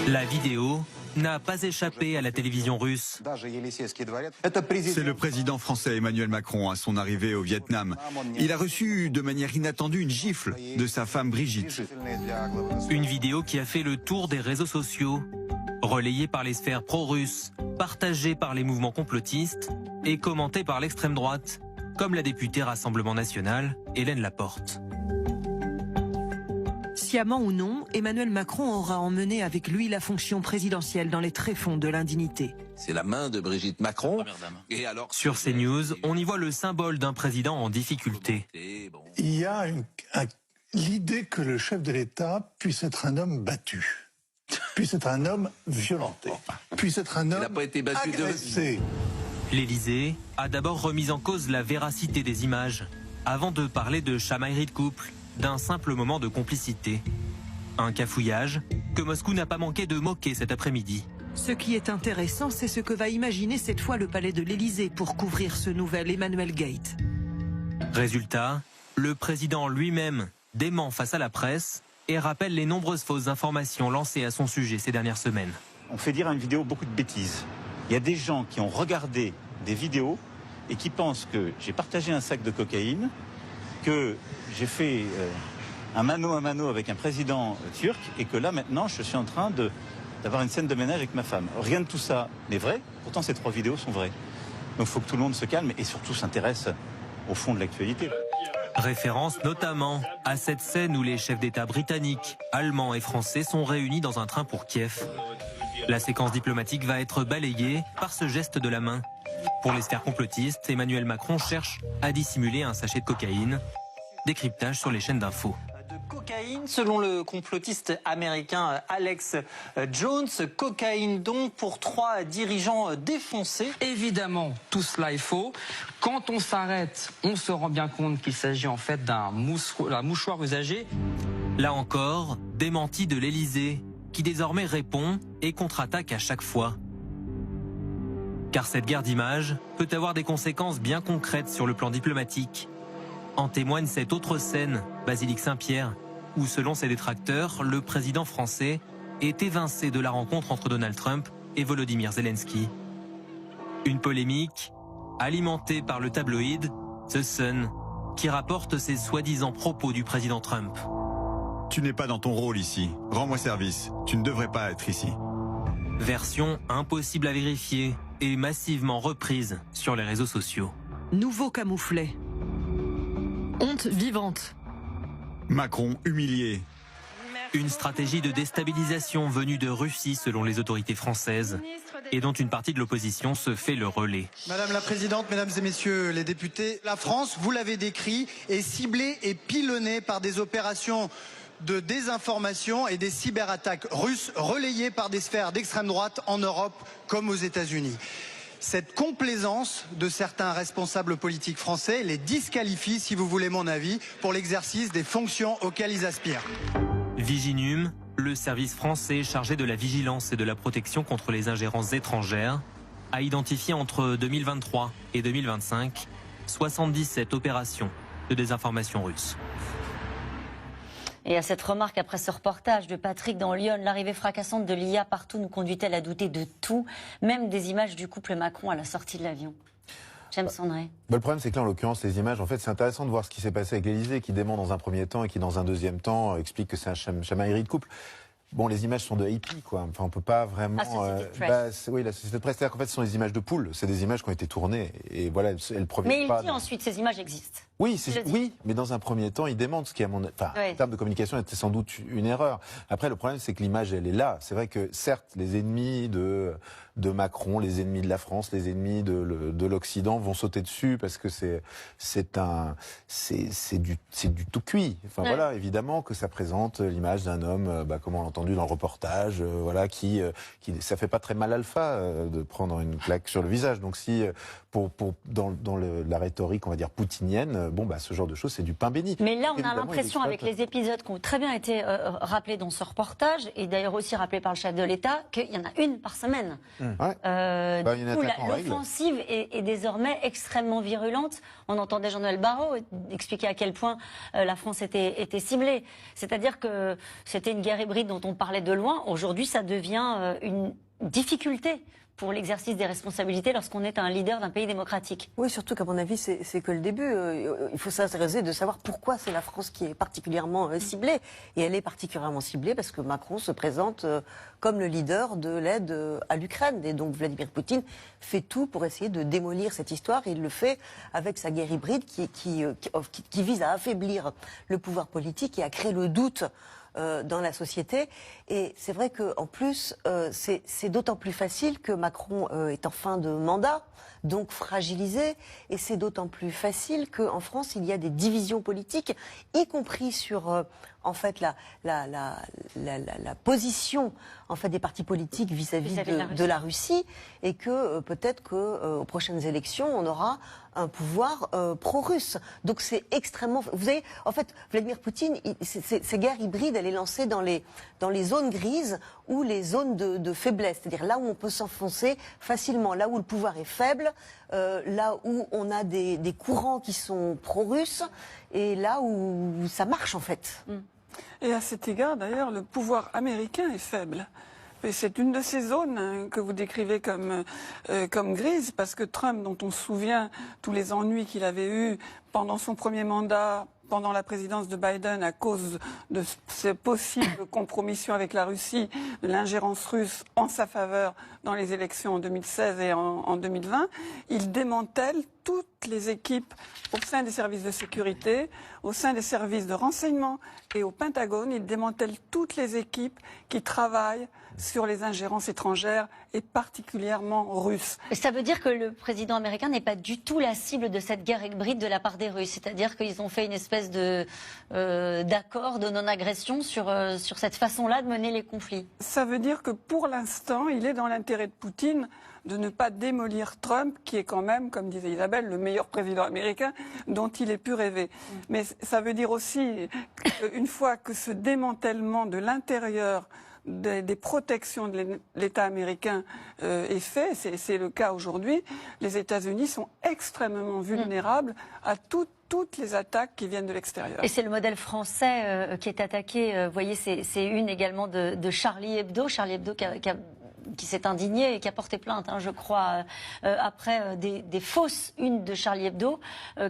La vidéo n'a pas échappé à la télévision russe. C'est le président français Emmanuel Macron à son arrivée au Vietnam. Il a reçu de manière inattendue une gifle de sa femme Brigitte. Une vidéo qui a fait le tour des réseaux sociaux, relayée par les sphères pro-russes, partagée par les mouvements complotistes et commentée par l'extrême droite, comme la députée Rassemblement National, Hélène Laporte. Sciemment ou non, Emmanuel Macron aura emmené avec lui la fonction présidentielle dans les tréfonds de l'indignité. C'est la main de Brigitte Macron. Et alors, sur CNews, on y voit le symbole d'un président en difficulté. Il y a l'idée que le chef de l'État puisse être un homme battu, puisse être un homme violenté, puisse être un homme agressé. L'Élysée a d'abord remis en cause la véracité des images, avant de parler de chamaillerie de couple, d'un simple moment de complicité. Un cafouillage que Moscou n'a pas manqué de moquer cet après-midi. Ce qui est intéressant, c'est ce que va imaginer cette fois le palais de l'Élysée pour couvrir ce nouvel Emmanuel Gate. Résultat, le président lui-même dément face à la presse et rappelle les nombreuses fausses informations lancées à son sujet ces dernières semaines. On fait dire à une vidéo beaucoup de bêtises. Il y a des gens qui ont regardé des vidéos et qui pensent que j'ai partagé un sac de cocaïne, que j'ai fait un mano à mano avec un président turc et que là maintenant je suis en train d'avoir une scène de ménage avec ma femme. Rien de tout ça n'est vrai, pourtant ces 3 vidéos sont vraies. Donc il faut que tout le monde se calme et surtout s'intéresse au fond de l'actualité. Référence notamment à cette scène où les chefs d'État britanniques, allemands et français sont réunis dans un train pour Kiev. La séquence diplomatique va être balayée par ce geste de la main. Pour les sphères complotistes, Emmanuel Macron cherche à dissimuler un sachet de cocaïne. Décryptage sur les chaînes d'infos. De cocaïne, selon le complotiste américain Alex Jones. Cocaïne donc pour 3 dirigeants défoncés. Évidemment, tout cela est faux. Quand on s'arrête, on se rend bien compte qu'il s'agit en fait d'un mouchoir usagé. Là encore, démenti de l'Élysée, qui désormais répond et contre-attaque à chaque fois. Car cette guerre d'images peut avoir des conséquences bien concrètes sur le plan diplomatique. En témoigne cette autre scène, Basilique Saint-Pierre, où selon ses détracteurs, le président français est évincé de la rencontre entre Donald Trump et Volodymyr Zelensky. Une polémique alimentée par le tabloïd The Sun, qui rapporte ces soi-disant propos du président Trump. Tu n'es pas dans ton rôle ici. Rends-moi service. Tu ne devrais pas être ici. Version impossible à vérifier et massivement reprise sur les réseaux sociaux. Nouveau camouflet. Honte vivante. Macron humilié. Une stratégie de déstabilisation venue de Russie selon les autorités françaises et dont une partie de l'opposition se fait le relais. Madame la Présidente, Mesdames et Messieurs les députés, la France, vous l'avez décrit, est ciblée et pilonnée par des opérations de désinformation et des cyberattaques russes relayées par des sphères d'extrême droite en Europe comme aux États-Unis. Cette complaisance de certains responsables politiques français les disqualifie, si vous voulez mon avis, pour l'exercice des fonctions auxquelles ils aspirent. Viginum, le service français chargé de la vigilance et de la protection contre les ingérences étrangères, a identifié entre 2023 et 2025 77 opérations de désinformation russe. Et à cette remarque, après ce reportage de Patrick dans Lyon, l'arrivée fracassante de l'IA partout nous conduit-elle à douter de tout, même des images du couple Macron à la sortie de l'avion? James Sandré. Le problème, c'est que là, en l'occurrence, les images, en fait, c'est intéressant de voir ce qui s'est passé avec l'Élysée, qui dément dans un premier temps et qui, dans un deuxième temps, explique que c'est un chamaillerie de couple. Bon, les images sont de AP, quoi. Enfin, on peut pas vraiment. Oui, la société de presse. C'est-à-dire qu'en fait, ce sont des images de poules. C'est des images qui ont été tournées. Et voilà, elles proviennent pas. Mais il dit ensuite, ces images existent. Oui, mais dans un premier temps, il démente, ce qui, en termes de communication, était sans doute une erreur. Après, le problème, c'est que l'image, elle est là. C'est vrai que, certes, les ennemis de Macron, les ennemis de la France, les ennemis de l'Occident vont sauter dessus parce que c'est du tout cuit. Enfin, voilà, évidemment que ça présente l'image d'un homme, comme on l'a entendu dans le reportage, qui ça fait pas très mal alpha de prendre une claque sur le visage. Donc si dans la rhétorique, on va dire poutinienne, ce genre de choses, c'est du pain béni. Mais là, on a l'impression, avec les épisodes qui ont très bien été rappelés dans ce reportage, et d'ailleurs aussi rappelés par le chef de l'État, qu'il y en a une par semaine. L'offensive est désormais extrêmement virulente. On entendait Jean-Noël Barrot expliquer à quel point la France était ciblée. C'est-à-dire que c'était une guerre hybride dont on parlait de loin. Aujourd'hui, ça devient une difficulté pour l'exercice des responsabilités lorsqu'on est un leader d'un pays démocratique. Oui, surtout qu'à mon avis, c'est que le début. Il faut s'intéresser de savoir pourquoi c'est la France qui est particulièrement ciblée. Et elle est particulièrement ciblée parce que Macron se présente comme le leader de l'aide à l'Ukraine. Et donc Vladimir Poutine fait tout pour essayer de démolir cette histoire. Et il le fait avec sa guerre hybride qui vise à affaiblir le pouvoir politique et à créer le doute dans la société. Et c'est vrai qu'en plus, c'est d'autant plus facile que Macron est en fin de mandat, donc fragilisé, et c'est d'autant plus facile qu'en France, il y a des divisions politiques, y compris sur en fait la position en fait des partis politiques vis-à-vis de la Russie, et que peut-être qu'aux prochaines élections, on aura un pouvoir pro-russe. Donc c'est extrêmement... Vous savez, en fait, Vladimir Poutine, ces guerres hybrides, elle est lancée dans les zones grises ou les zones de faiblesse, c'est-à-dire là où on peut s'enfoncer facilement, là où le pouvoir est faible, là où on a des courants qui sont pro-russes, et là où ça marche en fait. Et à cet égard, d'ailleurs, le pouvoir américain est faible. Et c'est une de ces zones que vous décrivez comme grise, parce que Trump, dont on se souvient tous les ennuis qu'il avait eus pendant son premier mandat, pendant la présidence de Biden, à cause de ces possibles compromissions avec la Russie, de l'ingérence russe en sa faveur dans les élections en 2016 et en 2020, il démantèle toutes les équipes au sein des services de sécurité, au sein des services de renseignement et au Pentagone. Il démantèle toutes les équipes qui travaillent sur les ingérences étrangères et particulièrement russes. Ça veut dire que le président américain n'est pas du tout la cible de cette guerre hybride de la part des Russes. C'est-à-dire qu'ils ont fait une espèce d'accord de non-agression sur cette façon-là de mener les conflits. Ça veut dire que pour l'instant, il est dans l'intérêt de Poutine de ne pas démolir Trump, qui est quand même, comme disait Isabelle, le meilleur président américain dont il ait pu rêver. Mais ça veut dire aussi qu'une fois que ce démantèlement de l'intérieur des protections de l'État américain est fait, c'est le cas aujourd'hui, les États-Unis sont extrêmement vulnérables à toutes les attaques qui viennent de l'extérieur. Et c'est le modèle français qui est attaqué. Vous voyez, c'est une également de Charlie Hebdo. Charlie Hebdo qui s'est indigné et qui a porté plainte, je crois, après des fausses unes de Charlie Hebdo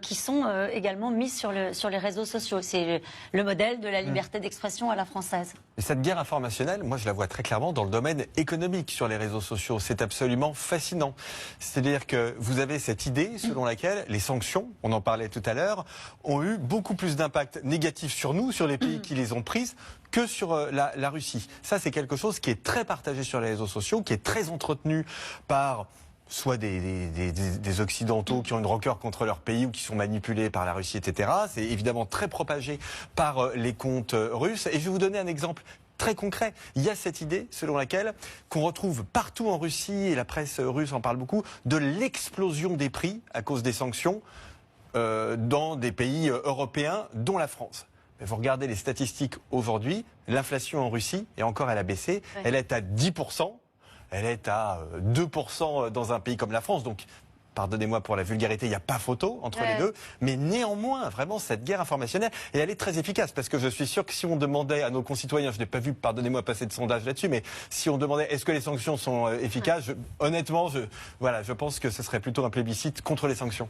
qui sont également mises sur les réseaux sociaux. C'est le modèle de la liberté d'expression à la française. Et cette guerre informationnelle, moi je la vois très clairement dans le domaine économique sur les réseaux sociaux. C'est absolument fascinant. C'est-à-dire que vous avez cette idée selon laquelle les sanctions, on en parlait tout à l'heure, ont eu beaucoup plus d'impact négatif sur nous, sur les pays qui les ont prises, que sur la Russie. Ça, c'est quelque chose qui est très partagé sur les réseaux sociaux, qui est très entretenu par soit des Occidentaux qui ont une rancœur contre leur pays ou qui sont manipulés par la Russie, etc. C'est évidemment très propagé par les comptes russes. Et je vais vous donner un exemple très concret. Il y a cette idée selon laquelle qu'on retrouve partout en Russie, et la presse russe en parle beaucoup, de l'explosion des prix à cause des sanctions dans des pays européens, dont la France. Vous regardez les statistiques aujourd'hui, l'inflation en Russie, et encore elle a baissé, elle est à 10%, elle est à 2% dans un pays comme la France, donc pardonnez-moi pour la vulgarité, il n'y a pas photo entre les deux, mais néanmoins, vraiment, cette guerre informationnelle, et elle est très efficace, parce que je suis sûr que si on demandait à nos concitoyens, je n'ai pas vu, pardonnez-moi, passer de sondage là-dessus, mais si on demandait est-ce que les sanctions sont efficaces, honnêtement, je pense que ce serait plutôt un plébiscite contre les sanctions.